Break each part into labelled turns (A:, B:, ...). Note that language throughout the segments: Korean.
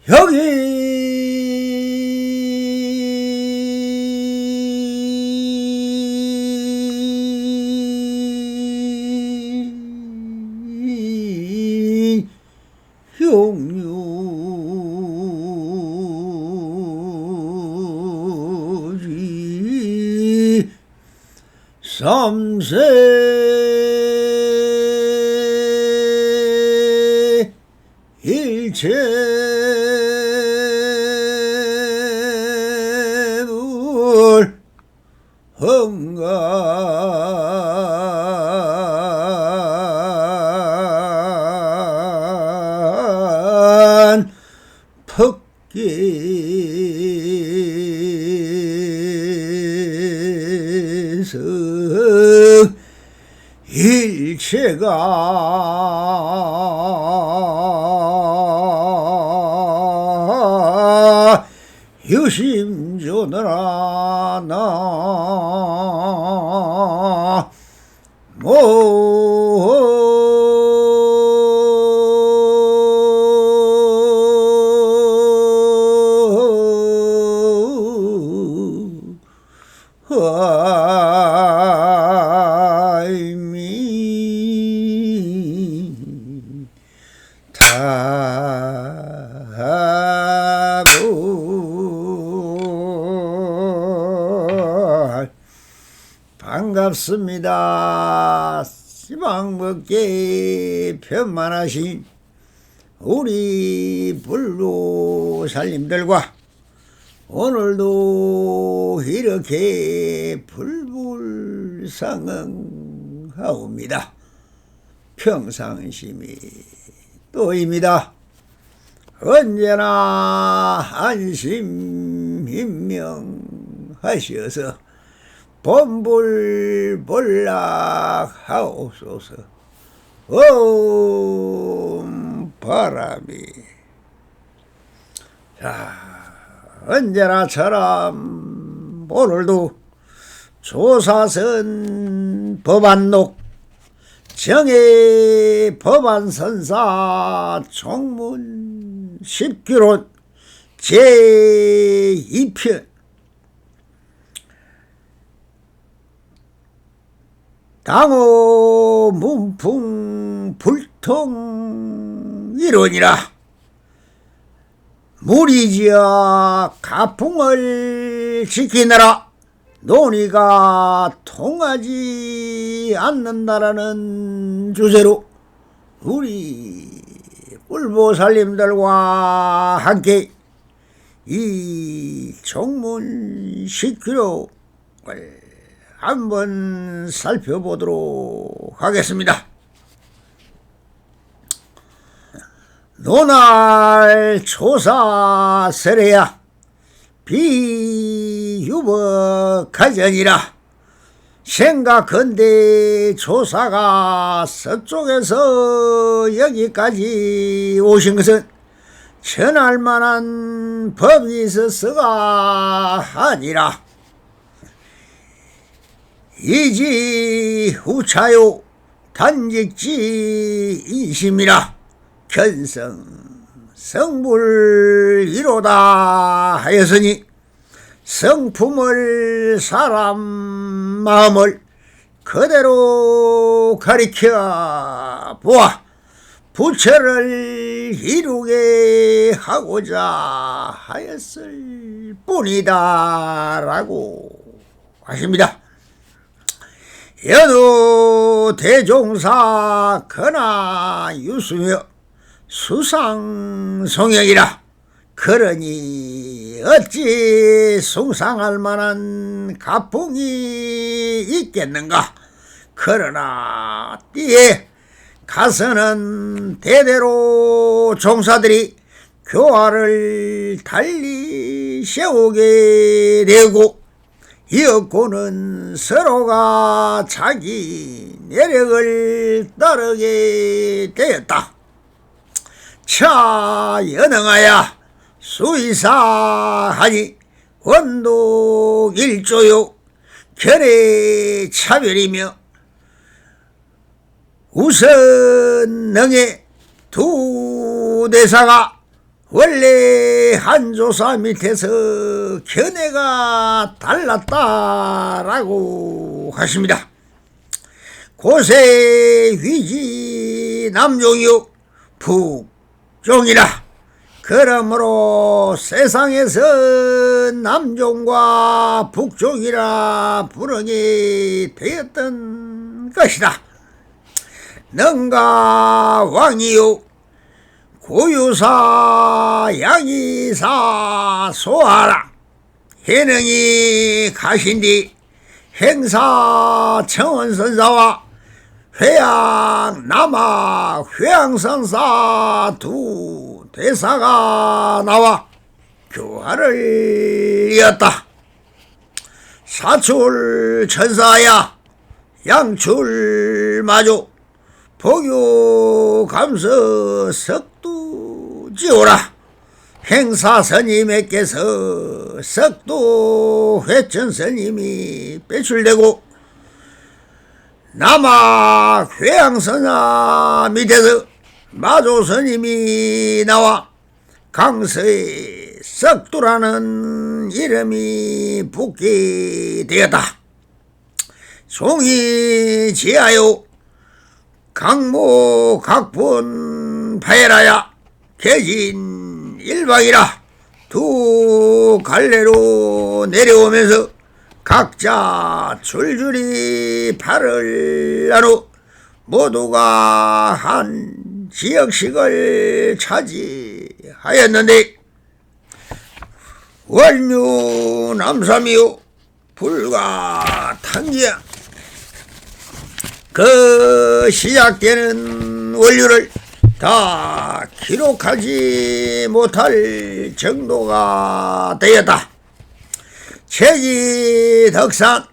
A: 여기 용유지 삼세 일체불 헝간 퍽기성 일체가 유심조너라 반갑습니다. 시방법계 편만하신 우리 불보살님들과 오늘도 이렇게 불불상응하옵니다. 평상심이 또입니다. 언제나 안심인명하셔서 본불본락하옵소서. 바람이 자 언제나처럼 오늘도 조사선 법안록 정의 법안선사 총문 10기론 제2편 당호 문풍 불통 이론이라 무리지어 가풍을 지키느라 논의가 통하지 않는다라는 주제로 우리 불보살님들과 함께 이 총문 10기록을 한번 살펴보도록 하겠습니다. 논할 조사설해야 비유법가전이라 생각건대 조사가 서쪽에서 여기까지 오신 것은 전할만한 법이 있어서가 아니라 이지 후차요 단직지 이심이라 견성 성불 이로다 하였으니 성품을 사람 마음을 그대로 가리켜 보아 부처를 이루게 하고자 하였을 뿐이다 라고 하십니다. 여도 대종사 거나 유수며 수상성형이라 그러니 어찌 숭상할 만한 가풍이 있겠는가. 그러나 띠에 가서는 대대로 종사들이 교화를 달리 세우게 되고 이었고는 서로가 자기 내력을 따르게 되었다. 차 연응하여 수의사하니 원독 일조요 결의 차별이며 우선 능의 두 대사가 원래 한조사 밑에서 견해가 달랐다라고 하십니다. 고세 위지 남종이요 북종이라. 그러므로 세상에서 남종과 북종이라 부르게 되었던 것이다. 능가 왕이요 고유사 양이사 소하라. 해능이 가신뒤 행사 청원선사와 회양 남아 회양선사 두 대사가 나와 교화를 이었다. 사출 천사야 양출 마조 복유 감서 석두 지오라. 행사 스님에게서 석두 회천 스님이 배출되고 남아 회양선사 밑에서 마조 스님이 나와 강서에 석두라는 이름이 붙게 되었다. 종이 지하여 강모 각본 파해라야 개진 일방이라. 두 갈래로 내려오면서 각자 줄줄이 팔을 나누 모두가 한 지역식을 차지하였는데 월류 남삼이요 불과 탄기야. 그 시작되는 원류를 다 기록하지 못할 정도가 되었다. 체지 덕산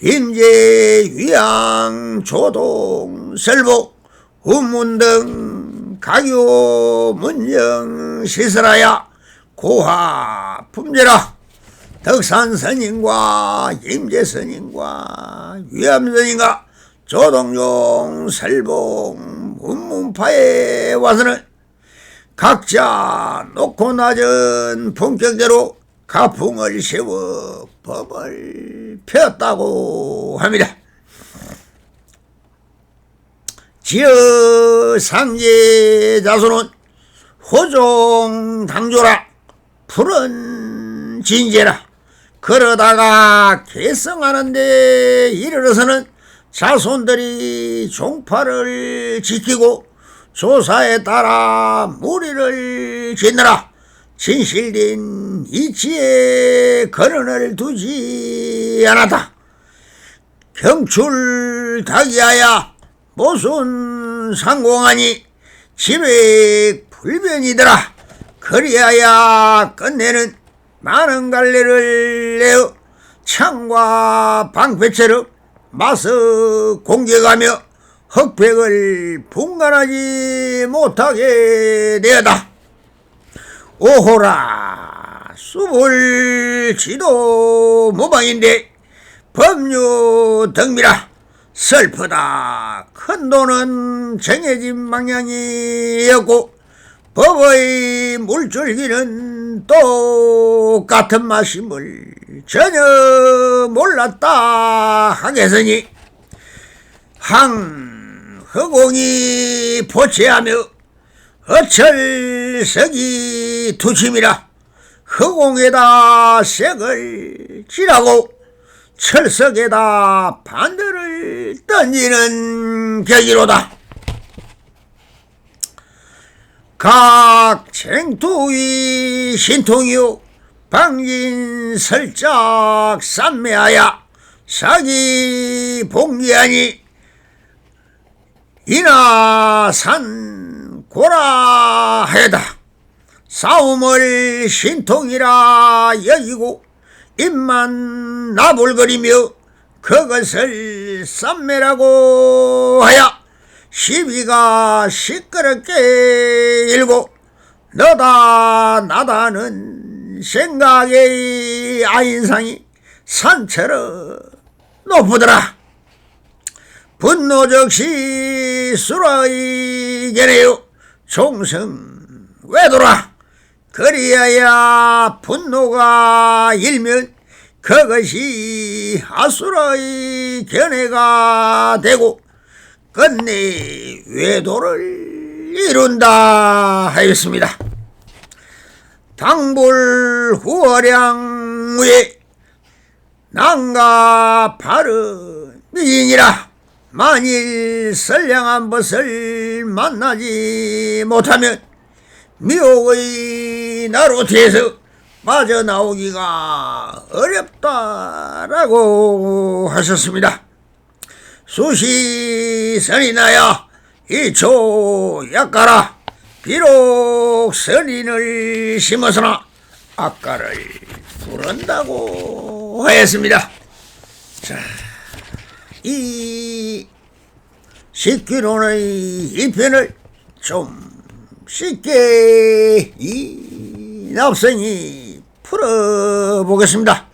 A: 임제 위양 조동 설복 운문 등 가교 문정 시설하야 고화 품제라. 덕산 스님과 임제 스님과 위암 스님과 조동용 설봉 운문파에 와서는 각자 놓고 낮은 품격대로 가풍을 세워 법을 폈다고 합니다. 지어 상제 자손은 호종 당조라 푸른 진제라. 그러다가 개성하는 데 이르러서는 자손들이 종파를 지키고 조사에 따라 무리를 짓느라 진실된 이치에 근원을 두지 않았다. 경출닭이하야 모순 상공하니 지백 불변이더라. 그리하야 끝내는 많은 갈래를 내어 창과 방패처럼 맞서 공격하며 흑백을 분간하지 못하게 되었다. 오호라 수불지도 모방인데 법류 덕미라. 슬프다. 큰 돈은 정해진 방향이었고 법의 물줄기는 똑같은 말씀을 전혀 몰랐다 하겠으니 황허공이 포체하며 어철석이 투침이라. 허공에다 색을 칠하고 철석에다 반대를 던지는 격이로다. 각 쟁투의 신통이요 방진 설작 삼매하야 사기 봉기하니 이나산 고라하여다. 싸움을 신통이라 여기고 입만 나불거리며 그것을 쌈매라고 하여 시비가 시끄럽게 일고 너다 나다는 생각의 아인상이 산처럼 높으더라. 분노적시 수라이게네요. 총성 외도라. 그리하여 분노가 일면 그것이 아수라의 견해가 되고 끝내 외도를 이룬다 하였습니다. 당불 후어량 후에 난가 바른 미인이라 만일 선량한 것을 만나지 못하면 미혹의 나로트에서 빠져나오기가 어렵다라고 하셨습니다. 수시선이 나야 이초 약가라. 비록 선인을 심었으나 악가를 부른다고 하였습니다. 자, 이 식기론의 이 편을 좀 쉽게 이 납성이 풀어보겠습니다.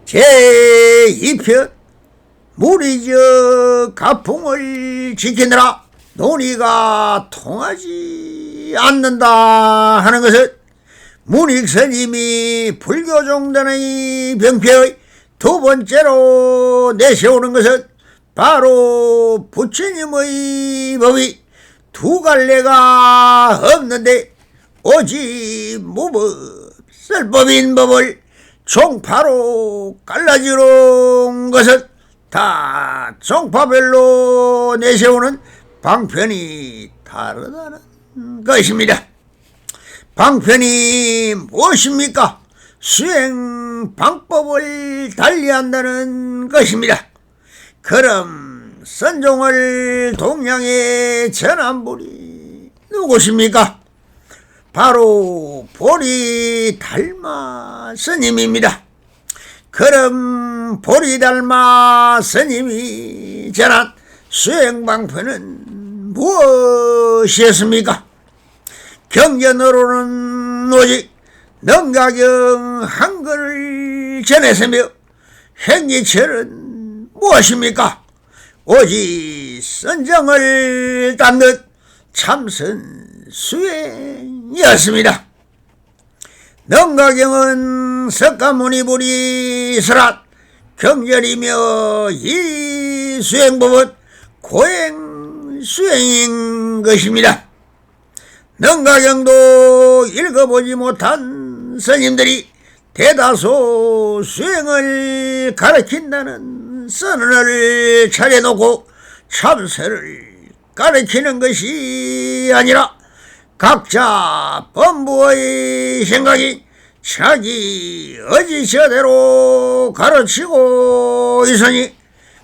A: 제2편 무리적 가풍을 지키느라 논의가 통하지 않는다 하는 것은 문익스님이 불교종단의 병폐의 두 번째로 내세우는 것은 바로 부처님의 법이 두 갈래가 없는데 오직 무법 설법인 법을 종파로 갈라지는 것은 다 종파별로 내세우는 방편이 다르다는 것입니다. 방편이 무엇입니까? 수행 방법을 달리한다는 것입니다. 그럼 선종을 동양에 전한 분이 누구십니까? 바로 보리달마 스님입니다. 그럼 보리달마 스님이 전한 수행방편은 무엇이었습니까? 경전으로는 오직 능가경 한 권을 전했으며 행기철은 무엇입니까? 오직 선정을 담는 참선 수행이었습니다. 능가경은 석가모니불이 설한 경전이며 이 수행법은 고행 수행인 것입니다. 능가경도 읽어보지 못한 스님들이 대다수 수행을 가르친다는 선언을 차려놓고 참선을 가르치는 것이 아니라 각자 본부의 생각이 자기 의지처대로 가르치고 있으니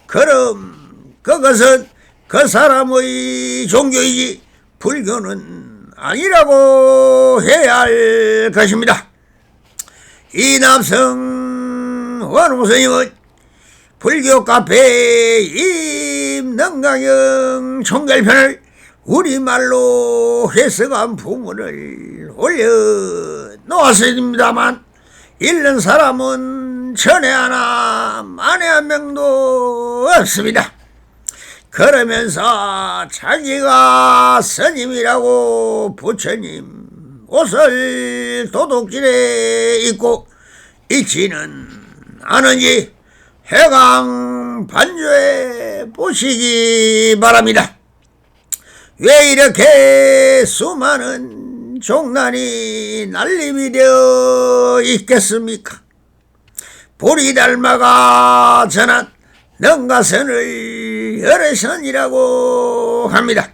A: 그럼 그것은 그 사람의 종교이지 불교는 아니라고 해야 할 것입니다. 이 남성 원웅스님은 불교 카페 임능가경 총결편을 우리말로 해석한 부문을 올려놓았습니다만 읽는 사람은 천에 하나 만에 한 명도 없습니다. 그러면서 자기가 스님이라고 부처님 옷을 도둑질에 입고 있지는 않은지 해강 반주에 보시기 바랍니다. 왜 이렇게 수많은 종난이 난립이 되어 있겠습니까? 보리달마가 전한 능가선을 열애선이라고 합니다.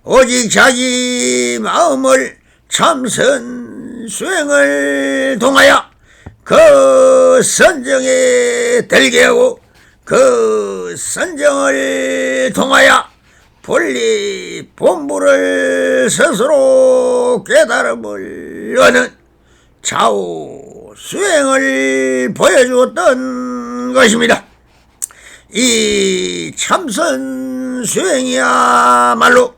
A: 오직 자기 마음을 참선 수행을 통하여 그 선정에 들게 하고 그 선정을 통하여 본리 본부를 스스로 깨달음을 얻는 좌우 수행을 보여주었던 것입니다. 이 참선 수행이야말로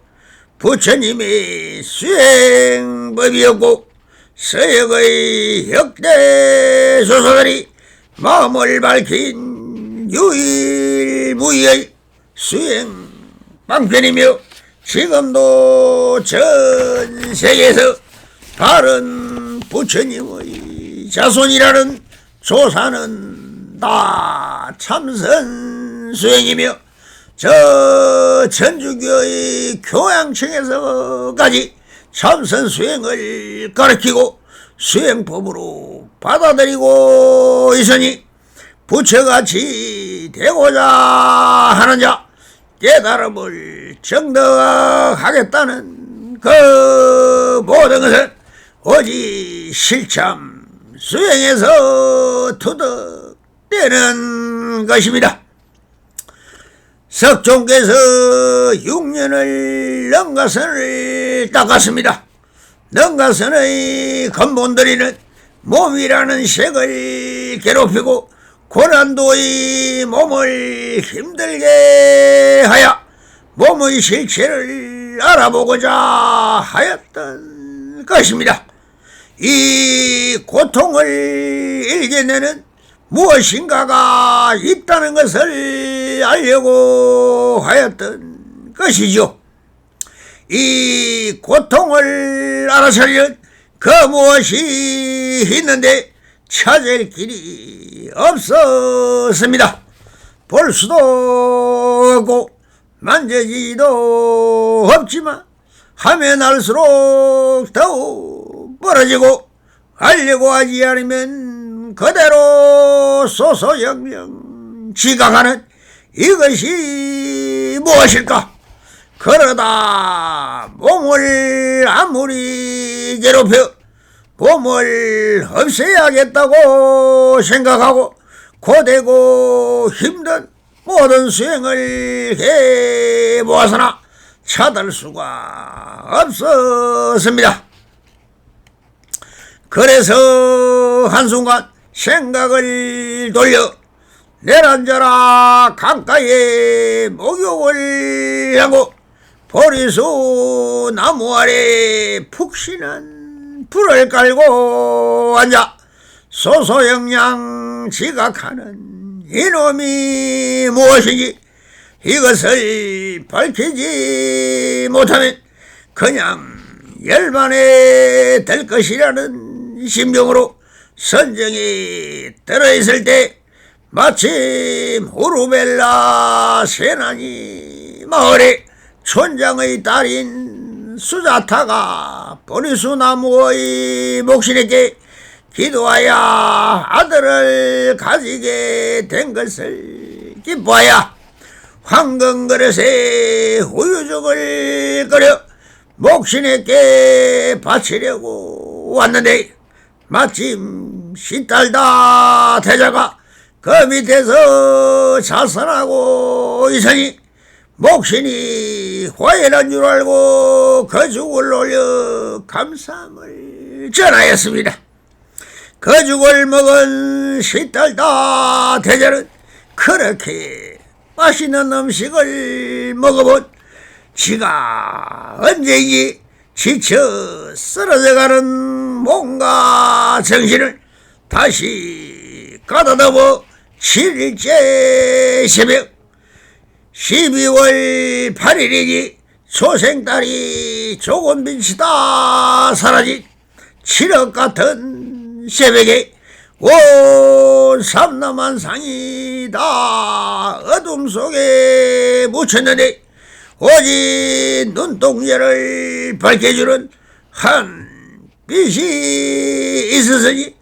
A: 부처님의 수행법이었고 서역의 역대 조사들이 마음을 밝힌 유일무이의 수행 방편이며 지금도 전 세계에서 바른 부처님의 자손이라는 조사는 다 참선 수행이며 저 천주교의 교양청에서까지 참선 수행을 가르치고 수행법으로 받아들이고 있으니 부처같이 되고자 하는 자 깨달음을 정덕하겠다는 그 모든 것은 오직 실참 수행에서 투득되는 것입니다. 석종께서 6년을 능가선을 닦았습니다. 능가선의 근본들이는 몸이라는 색을 괴롭히고 고난도의 몸을 힘들게 하여 몸의 실체를 알아보고자 하였던 것입니다. 이 고통을 이겨내는 무엇인가가 있다는 것을 알려고 하였던 것이죠. 이 고통을 알아서는 그 무엇이 있는데 찾을 길이 없었습니다. 볼 수도 없고 만져지도 없지만 하면 할수록 더욱 멀어지고 알려고 하지 않으면 그대로 소소영영 지각하는 이것이 무엇일까? 그러다 몸을 아무리 괴롭혀 몸을 없애야겠다고 생각하고 고되고 힘든 모든 수행을 해보았으나 찾을 수가 없었습니다. 그래서 한순간 생각을 돌려 내란자라 강가에 목욕을 하고 보리수 나무 아래 푹신한 불을 깔고 앉아 소소영양 지각하는 이놈이 무엇인지 이것을 밝히지 못하면 그냥 열반에 될 것이라는 심정으로 선정이 들어있을 때 마침 우르벨라 세나니 마을에 촌장의 딸인 수자타가 보리수나무의 목신에게 기도하여 아들을 가지게 된 것을 기뻐하여 황금그릇에 우유죽을 끓여 목신에게 바치려고 왔는데 마침 시딸다 태자가 그 밑에서 자선하고 있으니 목신이 화해란 줄 알고 그 죽을 올려 감사함을 전하였습니다. 그 죽을 먹은 시딸다 태자는 그렇게 맛있는 음식을 먹어본 지가 언제인지 지쳐 쓰러져가는 몸과 정신을 다시 가다듬어 7일째 새벽 12월 8일이니 초생딸이 조금 빛이다 사라진 7억 같은 새벽에 온 삼남한상이 다 어둠 속에 묻혔는데 오직 눈동자를 밝혀주는 한 빛이 있었으니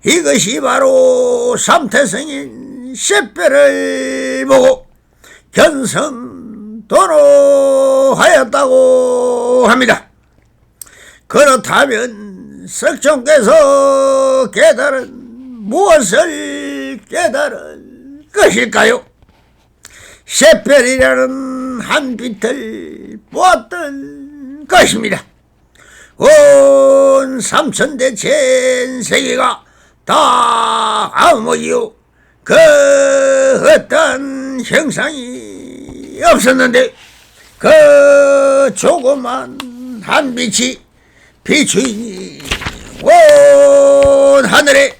A: 이것이 바로 삼태성인 샛별을 보고 견성도로하였다고 합니다. 그렇다면 석종께서 깨달은 무엇을 깨달은 것일까요? 샛별이라는 한 빛을 보았던 것입니다. 온 삼천대천 세계가 다 아무이요 그 어떤 형상이 없었는데 그 조그만 한 빛이 비추이니 온 하늘에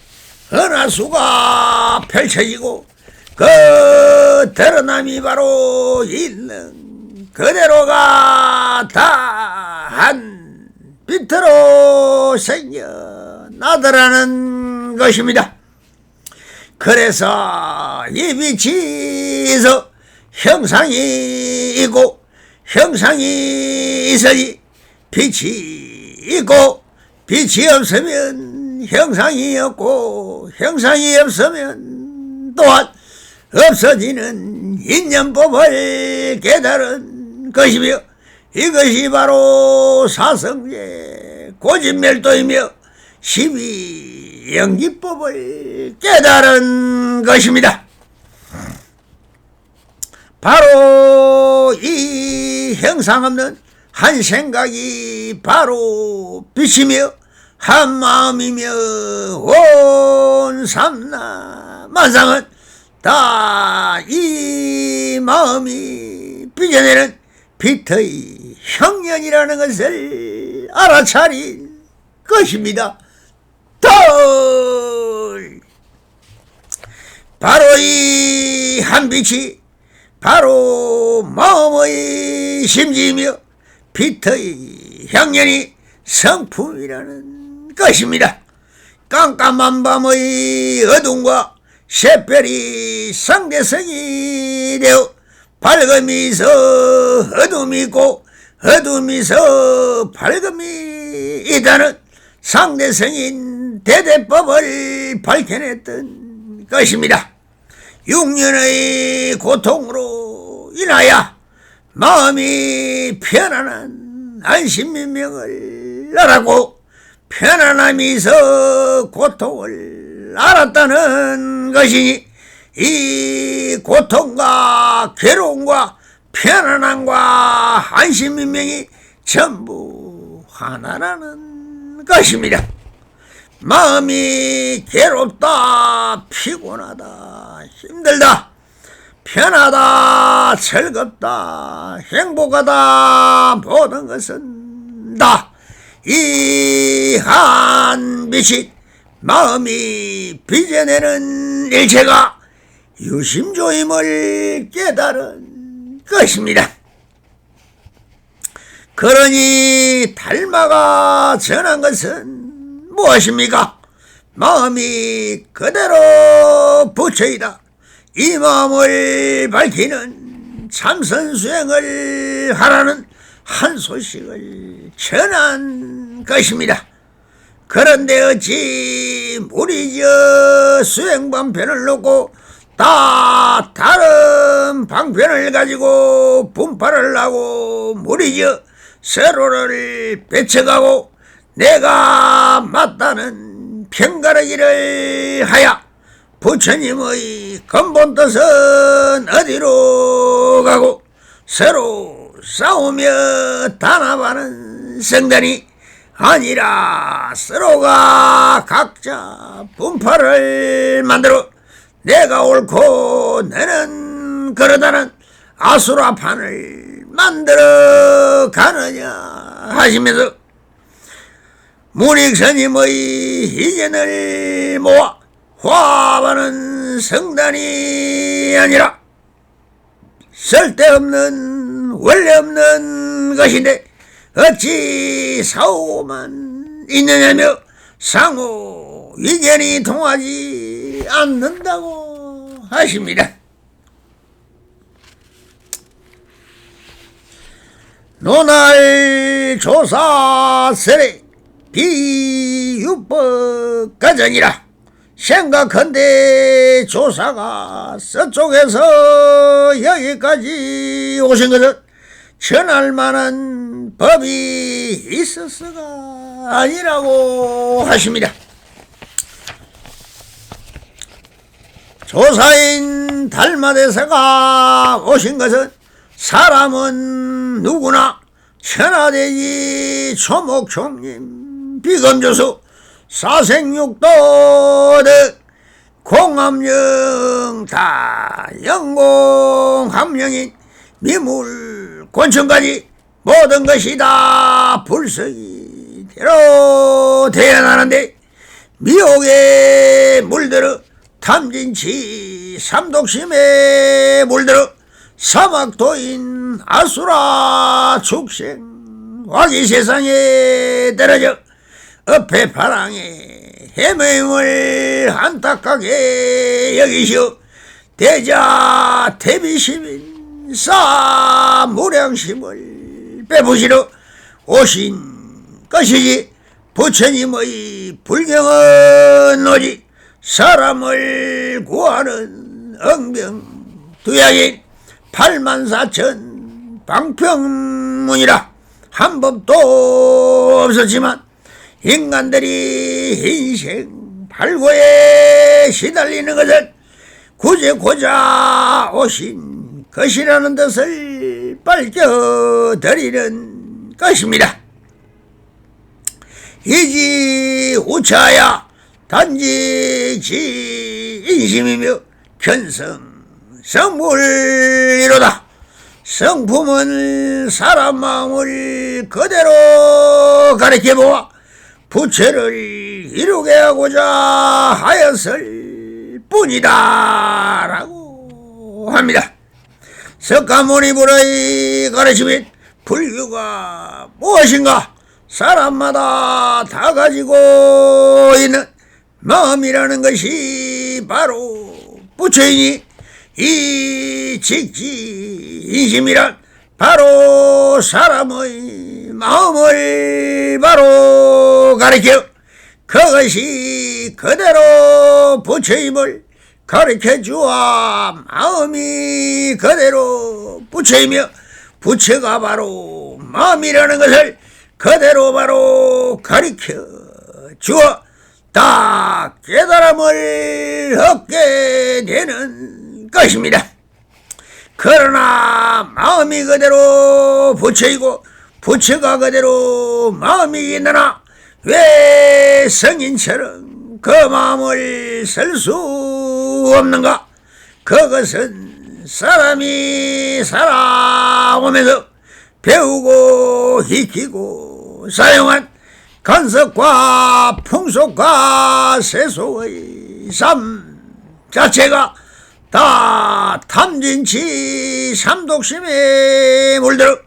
A: 은하수가 펼쳐지고 그 드러남이 바로 있는 그대로가 다 한 빛으로 생겨 나더라는 것입니다. 그래서 이 빛이서 형상이 있고 형상이 있어야지 빛이 있고 빛이 없으면 형상이 없고 형상이 없으면 또한 없어지는 인연법을 깨달은 것이며 이것이 바로 사성제 고진멸도이며 12영지법을 깨달은 것입니다. 바로 이 형상 없는 한 생각이 바로 빛이며 한 마음이며 온 삼나 만상은 다 이 마음이 빚어내는 빛의 형년이라는 것을 알아차린 것입니다. 바로 이 한 빛이 바로 마음의 심지이며 빛의 향연이 성품이라는 것입니다. 깜깜한 밤의 어둠과 새별이 상대성이 되어 밝음이서 어둠이 있고 어둠이서 밝음이 있다는 상대성인 대대법을 밝혀냈던 것입니다. 6년의 고통으로 인하여 마음이 편안한 안심민명을 알았고 편안함이서 고통을 알았다는 것이니 이 고통과 괴로움과 편안함과 안심민명이 전부 하나라는 것입니다. 마음이 괴롭다, 피곤하다, 힘들다, 편하다, 즐겁다, 행복하다, 모든 것은 다 이 한 빛이 마음이 빚어내는 일체가 유심조임을 깨달은 것입니다. 그러니 달마가 전한 것은 무엇입니까? 마음이 그대로 부처이다. 이 마음을 밝히는 참선수행을 하라는 한 소식을 전한 것입니다. 그런데 어찌 무리저 수행 방편을 놓고 다 다른 방편을 가지고 분파를 하고 무리저 서로를 배척하고 내가 맞다는 편가르기를 하여 부처님의 근본 뜻은 어디로 가고 서로 싸우며 단합하는 성단이 아니라 서로가 각자 분파를 만들어 내가 옳고 너는 그러다는 아수라판을 만들어 가느냐 하시면서 문익스님의 희견을 모아 화합하는 성단이 아니라 쓸데없는 원래 없는 것인데 어찌 싸우고만 있느냐며 상호 의견이 통하지 않는다고 하십니다. 노날 조사설에 비유법 가정이라 생각한데 조사가 서쪽에서 여기까지 오신 것은 전할 만한 법이 있었어가 아니라고 하십니다. 조사인 달마대사가 오신 것은 사람은 누구나 천하대지 초목총님 비검조수 사생육도득 공함령 다 영공함령인 미물 권천까지 모든 것이 다 불성이 대로 태어나는데 미혹에 물들어 탐진치 삼독심에 물들어 사막도인 아수라 축생 와기 세상에 떨어져 어패 파랑의 해명을 안타깝게 여기시오. 대자 대비시민 사무량심을 빼부시러 오신 것이지 부처님의 불경은 오직 사람을 구하는 응병두약인 84,000 방평문이라 한 법도 없었지만 인간들이 인생 발고에 시달리는 것은 구제고자 오신 것이라는 뜻을 밝혀드리는 것입니다. 이지 우차야 단지 지인심이며 견성 성불이로다. 성품은 사람 마음을 그대로 가리켜보아 부처를 이루게 하고자 하였을 뿐이다 라고 합니다. 석가모니불의 가르침인 불교가 무엇인가? 사람마다 다 가지고 있는 마음이라는 것이 바로 부처이니 이 직지인심이란 바로 사람의 마음을 바로 가리켜 그것이 그대로 부처임을 가르쳐 주어 마음이 그대로 부처이며 부처가 바로 마음이라는 것을 그대로 바로 가르쳐 주어 다 깨달음을 얻게 되는 것입니다. 그러나 마음이 그대로 부처이고 부처가 그대로 마음이 있느나 왜 성인처럼 그 마음을 쓸 수 없는가? 그것은 사람이 살아오면서 배우고 익히고 사용한 간섭과 풍속과 세속의 삶 자체가 다 탐진치 삼독심에 물들어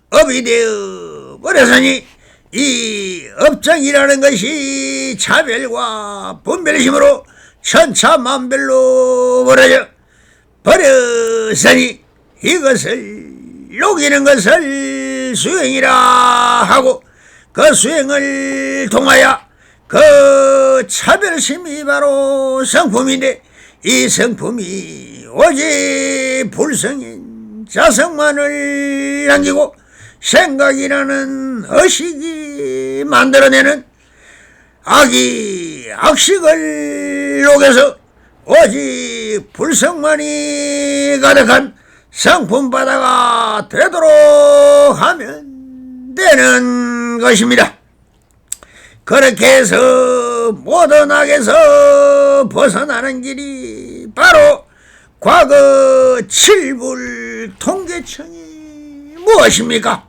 A: 업이 되어 버렸으니 이 업장이라는 것이 차별과 분별심으로 천차만별로 벌어져 버렸으니 이것을 녹이는 것을 수행이라 하고 그 수행을 통하여 그 차별심이 바로 성품인데 이 성품이 오직 불성인 자성만을 남기고 생각이라는 의식이 만들어내는 악식을 녹여서 오직 불성만이 가득한 성품바다가 되도록 하면 되는 것입니다. 그렇게 해서 모든 악에서 벗어나는 길이 바로 과거 칠불 통계청이 무엇입니까?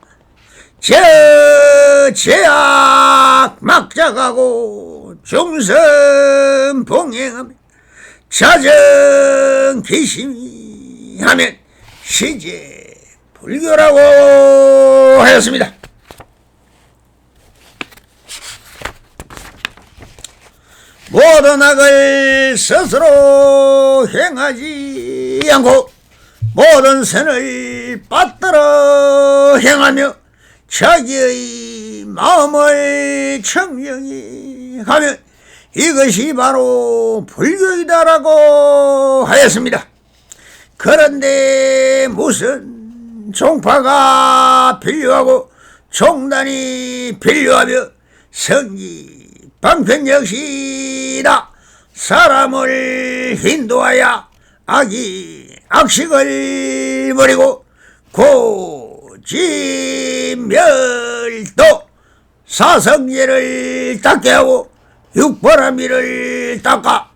A: 제악 막작하고 중선 봉행하며 자정 기심이 하면 시제 불교라고 하였습니다. 모든 악을 스스로 행하지 않고 모든 선을 받들어 행하며 자기의 마음을 청정히 하면 이것이 바로 불교이다라고 하였습니다. 그런데 무슨 종파가 필요하고 종단이 필요하며 성지 방편 역시나 사람을 인도하여 악식을 버리고 고지멸도 사성제를 닦게 하고 육보라미를 닦아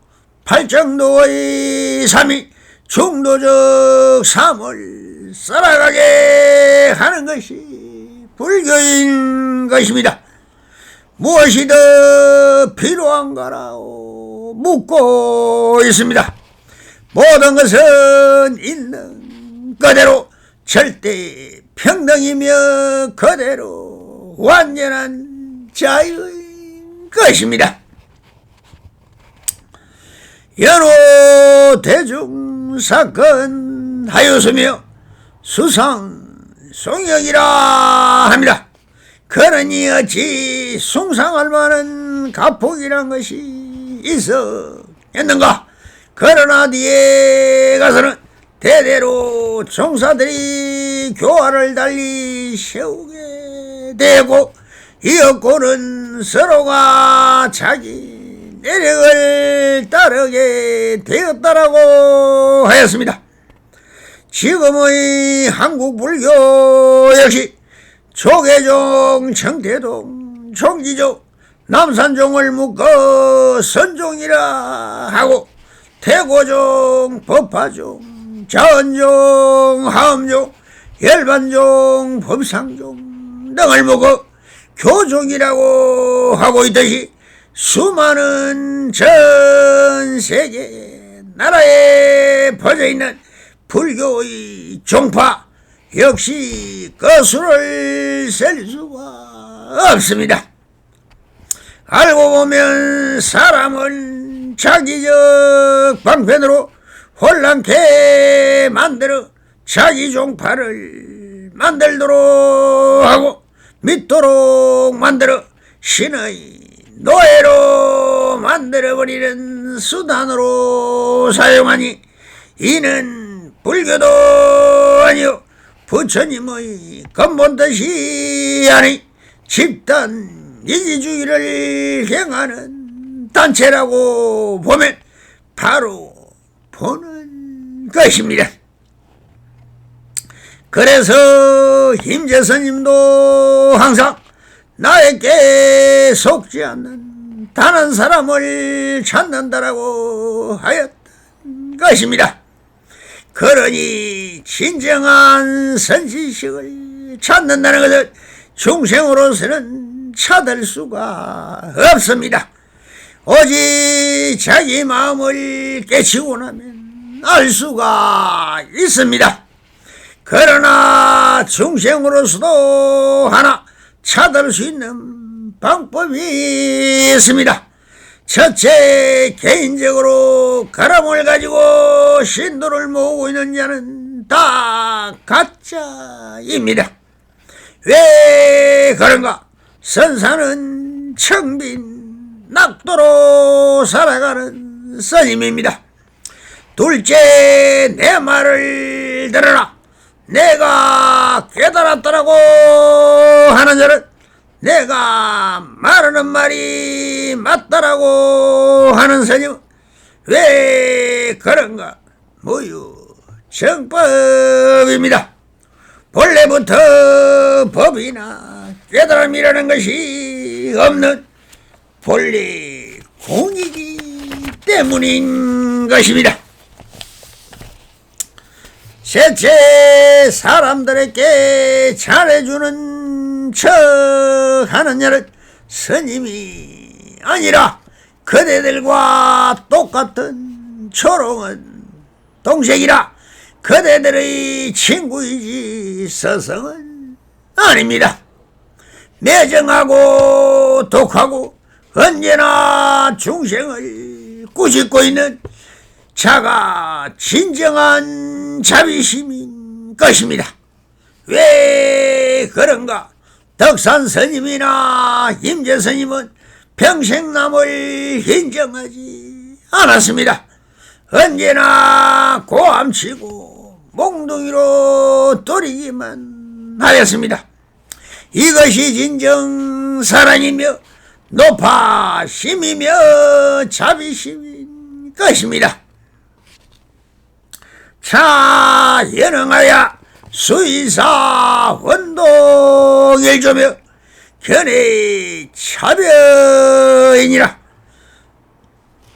A: 팔정도의 삶이 중도적 삶을 살아가게 하는 것이 불교인 것입니다. 무엇이 더 필요한가라고 묻고 있습니다. 모든 것은 있는 그대로 절대 평등이며 그대로 완전한 자유인 것입니다. 연호 대중사건 하였으며 수상송역이라 합니다. 그러니 어찌 숭상할 만한 가폭이란 것이 있었겠는가. 그러나 뒤에 가서는 대대로 종사들이 교화를 달리 세우게 되고 이었고는 서로가 자기 내력을 따르게 되었다라고 하였습니다. 지금의 한국 불교 역시 조계종, 청태종, 총기종, 남산종을 묶어 선종이라 하고 태고종, 법화종, 자언종, 하엄종, 열반종, 법상종 등을 묶어 교종이라고 하고 있듯이 수많은 전 세계 나라에 퍼져있는 불교의 종파 역시 그 수를 셀 수가 없습니다. 알고 보면 사람은 자기적 방편으로 혼란케 만들어 자기 종파를 만들도록 하고 믿도록 만들어 신의 노예로 만들어버리는 수단으로 사용하니 이는 불교도 아니요 부처님의 근본 뜻이 아니 집단 이기주의를 행하는 단체라고 보면 바로 보는 것입니다. 그래서 임재스님도 항상 나에게 속지 않는 단 한 사람을 찾는다라고 하였던 것입니다. 그러니 진정한 선지식을 찾는다는 것은 중생으로서는 찾을 수가 없습니다. 오직 자기 마음을 깨치고 나면 알 수가 있습니다. 그러나 중생으로서도 하나 찾을 수 있는 방법이 있습니다. 첫째, 개인적으로 가람을 가지고 신도를 모으고 있는 자는 다 가짜입니다. 왜 그런가? 선사는 청빈 낙도로 살아가는 스님입니다. 둘째, 내 말을 들어라. 내가 깨달았다라고 하는 자는 내가 말하는 말이 맞다라고 하는 스님, 왜 그런가? 모유 정법입니다. 본래부터 법이나 깨달음이라는 것이 없는 본래 공이기 때문인 것입니다. 셋째, 사람들에게 잘해주는 척 하는 자는 스님이 아니라 그대들과 똑같은 초롱은 동색이라 그대들의 친구이지 스승은 아닙니다. 매정하고 독하고 언제나 중생을 꾸짖고 있는 자가 진정한 자비심인 것입니다. 왜 그런가? 덕산 스님이나 임재 스님은 평생 남을 인정하지 않았습니다. 언제나 고함치고 몽둥이로 때리기만 하였습니다. 이것이 진정 사랑이며 높아심이며 자비심인 것입니다. 차 연흥하야 수의사 원동일조며 견해 차별이니라.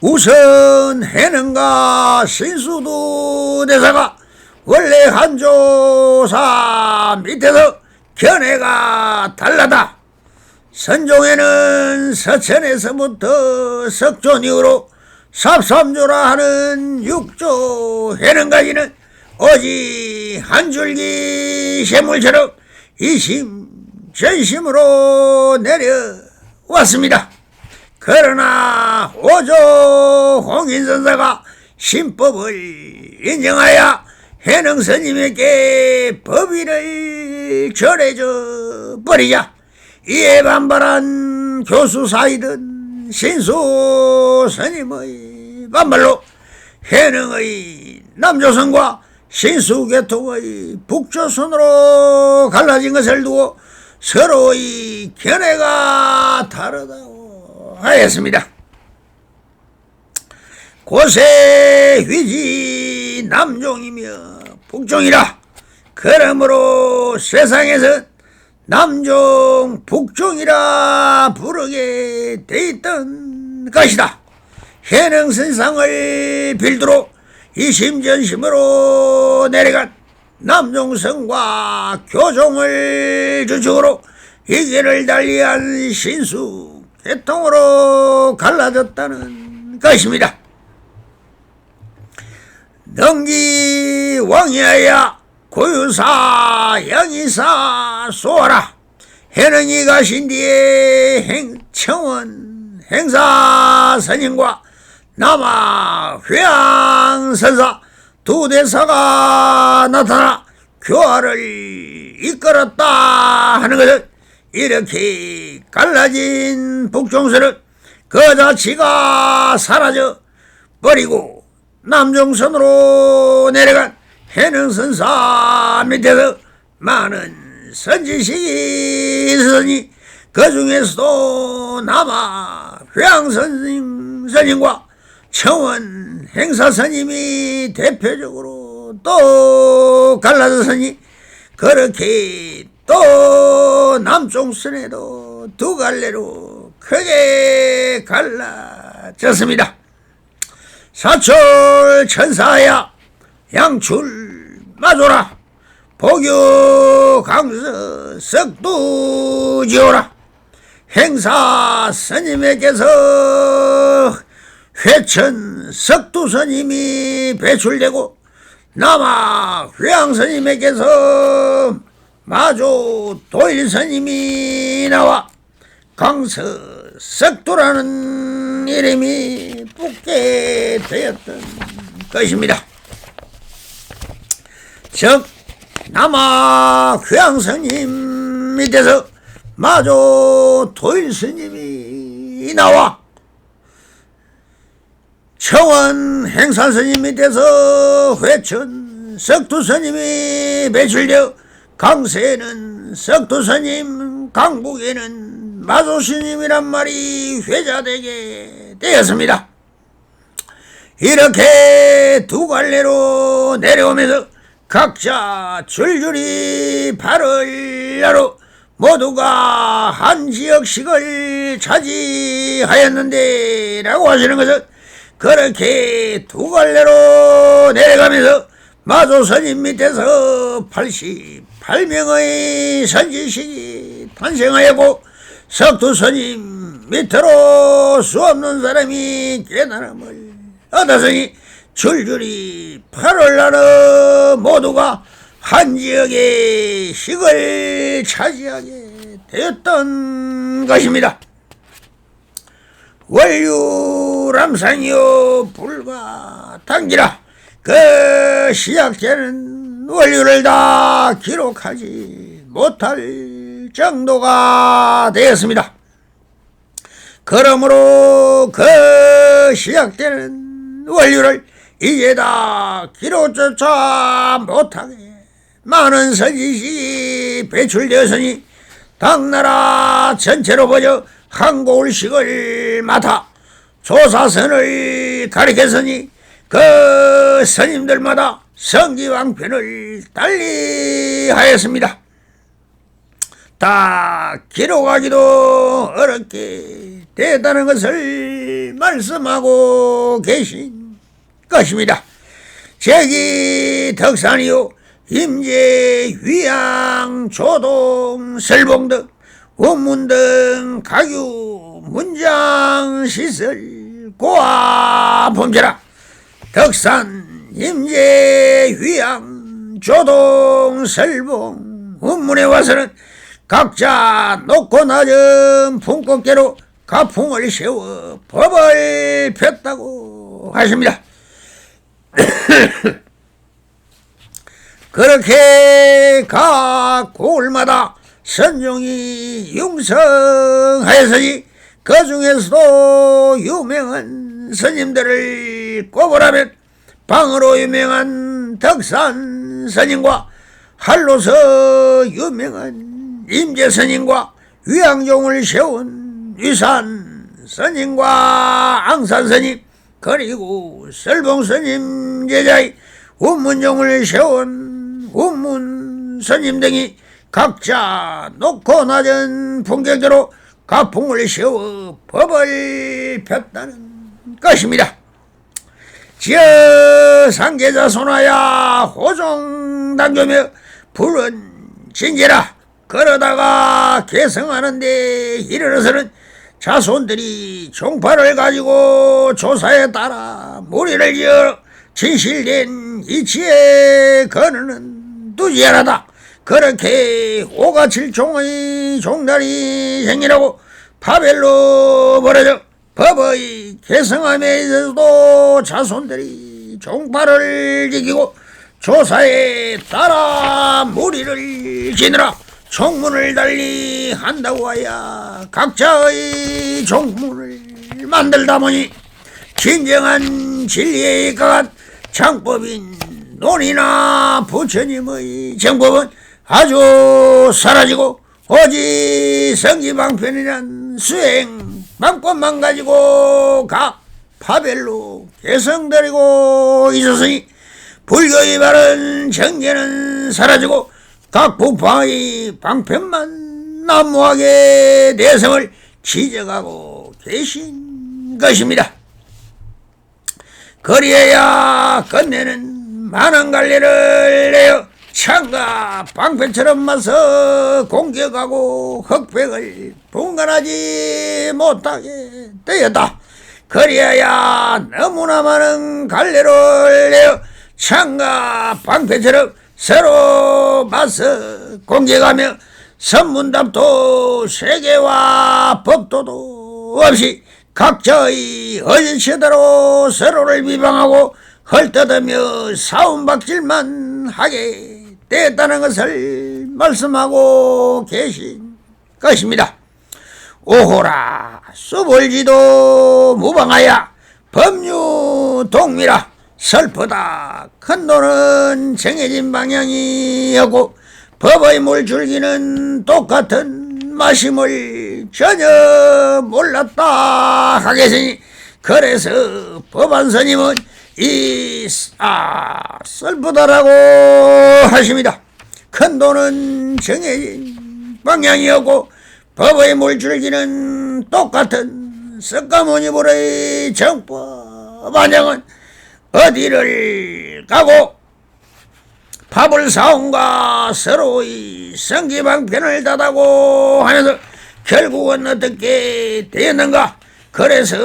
A: 우선 해능과 신수도 대사가 원래 한조사 밑에서 견해가 달라다. 선종에는 서천에서부터 석존 이후로 삽삼조라 하는 육조 해능까지는 오직 한 줄기 샘물처럼 이심전심으로 내려왔습니다. 그러나 오조 홍인선사가 신법을 인정하여 해능스님에게 법위를 절해줘 버리자 이에 반발한 교수사이든 신수스님의 반발로 해능의 남조선과 신수계통의 북조선으로 갈라진 것을 두고 서로의 견해가 다르다고 하였습니다. 고세 휘지 남종이며 북종이라. 그러므로 세상에서 남종 북종이라 부르게 돼 있던 것이다. 해능선상을 빌두로 이심전심으로 내려간 남종성과 교종을 주축으로 이 길을 달리한 신수 계통으로 갈라졌다는 것입니다. 능기 왕이하여 고유사 영이사 소하라. 해능이 가신 뒤에 청원 행사 선임과 남아 회양선사 두 대사가 나타나 교화를 이끌었다 하는 것은 이렇게 갈라진 북종선은 그 자체가 사라져 버리고 남종선으로 내려간 해능선사 밑에서 많은 선지식이 있으니 그 중에서도 남아 회양선생과 청원 행사선임이 대표적으로 또 갈라졌으니 그렇게 또 남종선에도 두 갈래로 크게 갈라졌습니다. 사철 천사야 양출 마조라. 보교 강서 석두 지오라. 행사 스님에게서 회천 석두 스님이 배출되고 남아 회양 스님에게서 마조 도일 스님이 나와 강서 석두라는 이름이 붙게 되었던 것입니다. 즉 남아 회양 스님 밑에서 마조 도일 스님이 나와 청원 행사 스님 밑에서 회천 석두 스님이 배출되어 강세에는 석두 스님, 강북에는 마조 스님이란 말이 회자되게 되었습니다. 이렇게 두 갈래로 내려오면서 각자 줄줄이 발을 나로 모두가 한 지역씩을 차지하였는데 라고 하시는 것은 그렇게 두 갈래로 내려가면서 마조 스님 밑에서 88명의 선지식이 탄생하였고 석두 스님 밑으로 수없는 사람이 깨달음을 얻었으니 줄줄이 8월날 모두가 한 지역의 식을 차지하게 되었던 것입니다. 원류람상이요 불가당기라. 그 시작되는 원류를 다 기록하지 못할 정도가 되었습니다. 그러므로 그 시작되는 원류를 이제 다 기록조차 못하게 많은 선지식이 배출되었으니 당나라 전체로 보여 한고울식을 맡아 조사선을 가리켰으니 그 스님들마다 성기왕편을 달리하였습니다. 다 기록하기도 어렵게 되다는 것을 말씀하고 계신 것입니다. 제기 덕산이요 임제 위양 조동 설봉 등 원문 등 가유 문장 시설 고아 범죄라. 덕산 임제 휘양 조동 설봉 운문에 와서는 각자 높고 낮은 풍꽃계로 가풍을 세워 법을 폈다고 하십니다. 그렇게 각 고을마다 선종이 융성하였으니 그 중에서도 유명한 스님들을 꼽으라면 방으로 유명한 덕산 스님과 할로서 유명한 임재 스님과 위양종을 세운 위산 스님과 앙산 스님 그리고 설봉 스님 제자의 운문종을 세운 운문 스님 등이 각자 높고 낮은 풍경대로 가풍을 세워 법을 폈다는 것입니다. 지어 상계자 손하야 호종당교며 불은 진지라. 그러다가 계승하는데 이르러서는 자손들이 종파를 가지고 조사에 따라 무리를 지어 진실된 이치에 거느는 두지하다. 그렇게 5가 7종의 종달이 생기라고 파별로 벌어져 법의 계승함에 있어서도 자손들이 종파를 지키고 조사에 따라 무리를 지느라 종문을 달리 한다고 하여 각자의 종문을 만들다 보니 진정한 진리에 가한 창법인 논이나 부처님의 정법은 아주 사라지고 오직 성지방편이란 수행 방법만 가지고 각 파별로 개성들이고 있었으니 불교의 바른 정제는 사라지고 각 부파의 방편만 난무하게 대성을 지적하고 계신 것입니다. 그리해야 끝내는 많은 갈래를 내어 창과 방편처럼 맞서 공격하고 흑백을 분간하지 못하게 되었다. 그리하여 너무나 많은 갈래를 내어 창과 방편처럼 서로 맞서 공격하며 선문답도 세계와 법도도 없이 각자의 의지대로 서로를 비방하고 헐뜯으며 싸움박질만 하게 됐다는 것을 말씀하고 계신 것입니다. 오호라 수볼지도 무방하야 법류 동미라. 슬프다. 큰 돈은 정해진 방향이었고 법의 물줄기는 똑같은 마심을 전혀 몰랐다 하겠으니 그래서 법안스님은 슬프다라고 하십니다. 큰 돈은 정해진 방향이었고 법의 물줄기는 똑같은 석가모니불의 정법 반영은 어디를 가고 밥을 사온가 서로의 성기방편을 닫아고 하면서 결국은 어떻게 되었는가. 그래서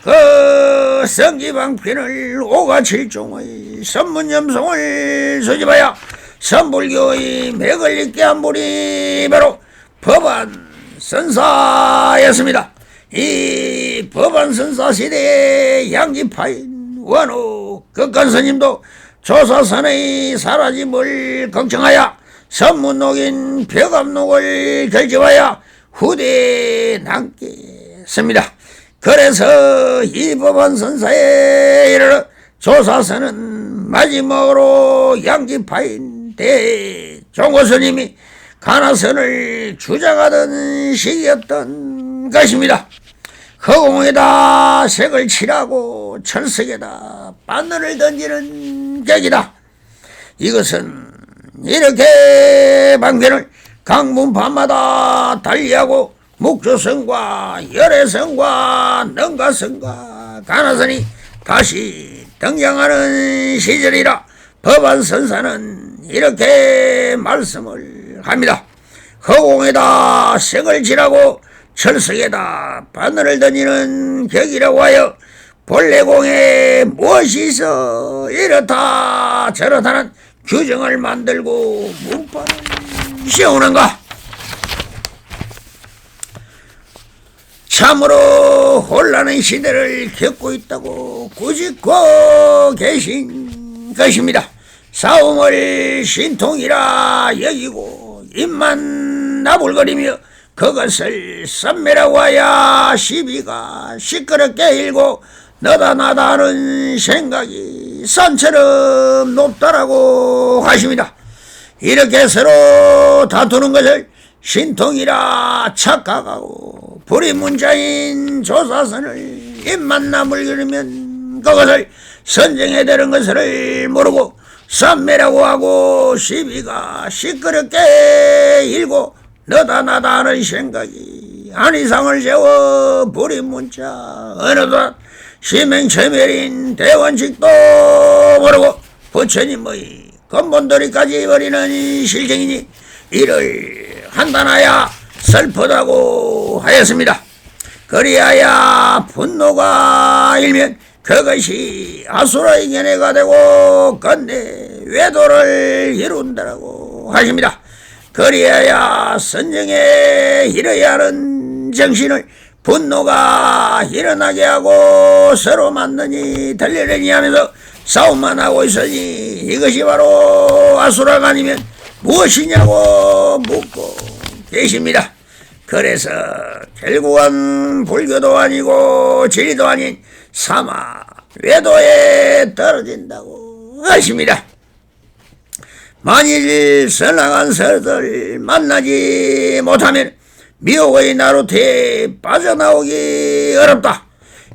A: 그 성기방편을 5가 7종의 선문염송을 수집하여 선불교의 맥을 잇게 한 분이 바로 법안선사였습니다. 이 법안선사 시대의 양지파인 원후 극간스님도 조사선의 사라짐을 걱정하여 선문록인 벽암록을 결집하여 후대에 남겠습니다. 그래서 이 법안선사에 이르러 조사선은 마지막으로 양지파인 대종고스님이 가나선을 주장하던 시기였던 것입니다. 허공에다 색을 칠하고 철석에다 바늘을 던지는 격이다. 이것은 이렇게 방편을 강문파마다 달리하고 묵조선과 열애선과 능가선과 가나선이 다시 등장하는 시절이라 법안선사는 이렇게 말씀을 합니다. 허공에다 색을 칠하고 철석에다 바늘을 던지는 격이라고 하여 본래공에 무엇이 있어 이렇다 저렇다는 규정을 만들고 문판을 씌우는가? 참으로 혼란한 시대를 겪고 있다고 꾸짖고 계신 것입니다. 싸움을 신통이라 여기고 입만 나불거리며 그것을 썸매라고 하야 시비가 시끄럽게 일고 너다 나다 하는 생각이 산처럼 높다라고 하십니다. 이렇게 서로 다투는 것을 신통이라 착각하고 불임문자인 조사선을 입만 나물거리면 그것을 선정에 되는 것을 모르고 쌈매라고 하고 시비가 시끄럽게 일고 너다 나다 하는 생각이 안이상을 세워 불임문자 어느덧 시맹체멸인 대원칙도 모르고 부처님의 근본도리까지 버리는 실정이니 이를 한단하여 슬프다고 하였습니다. 그리하여 분노가 일면 그것이 아수라의 견해가 되고 건대 외도를 이룬다라고 하십니다. 그리하여 선정에 이르야 하는 정신을 분노가 일어나게 하고 서로 만나니 들리려니 하면서 싸움만 하고 있으니 이것이 바로 아수라가 아니면 무엇이냐고 묻고 계십니다. 그래서 결국은 불교도 아니고 진리도 아닌 사마 외도에 떨어진다고 하십니다. 만일 선악한 서를 만나지 못하면 미혹의 나루트에 빠져나오기 어렵다.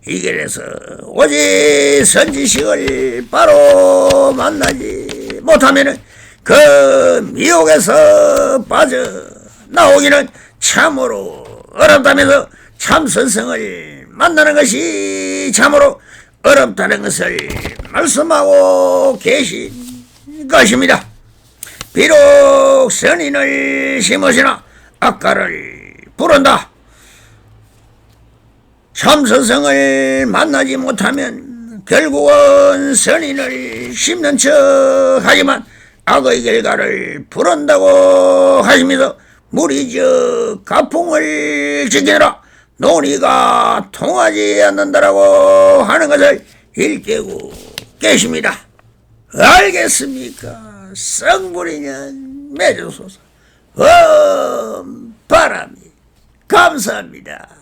A: 이 길에서 오직 선지식을 바로 만나지 못하면 그 미혹에서 빠져나오기는 참으로 어렵다면서 참선성을 만나는 것이 참으로 어렵다는 것을 말씀하고 계신 것입니다. 비록 선인을 심으시나 악가를 부른다. 참선성을 만나지 못하면 결국은 선인을 심는 척 하지만 악의 결과를 부른다고 하시면서 무리적 가풍을 지키느라 논의가 통하지 않는다라고 하는 것을 일깨우고 계십니다. 알겠습니까? 성불이년 매주소서 바람이 감사합니다.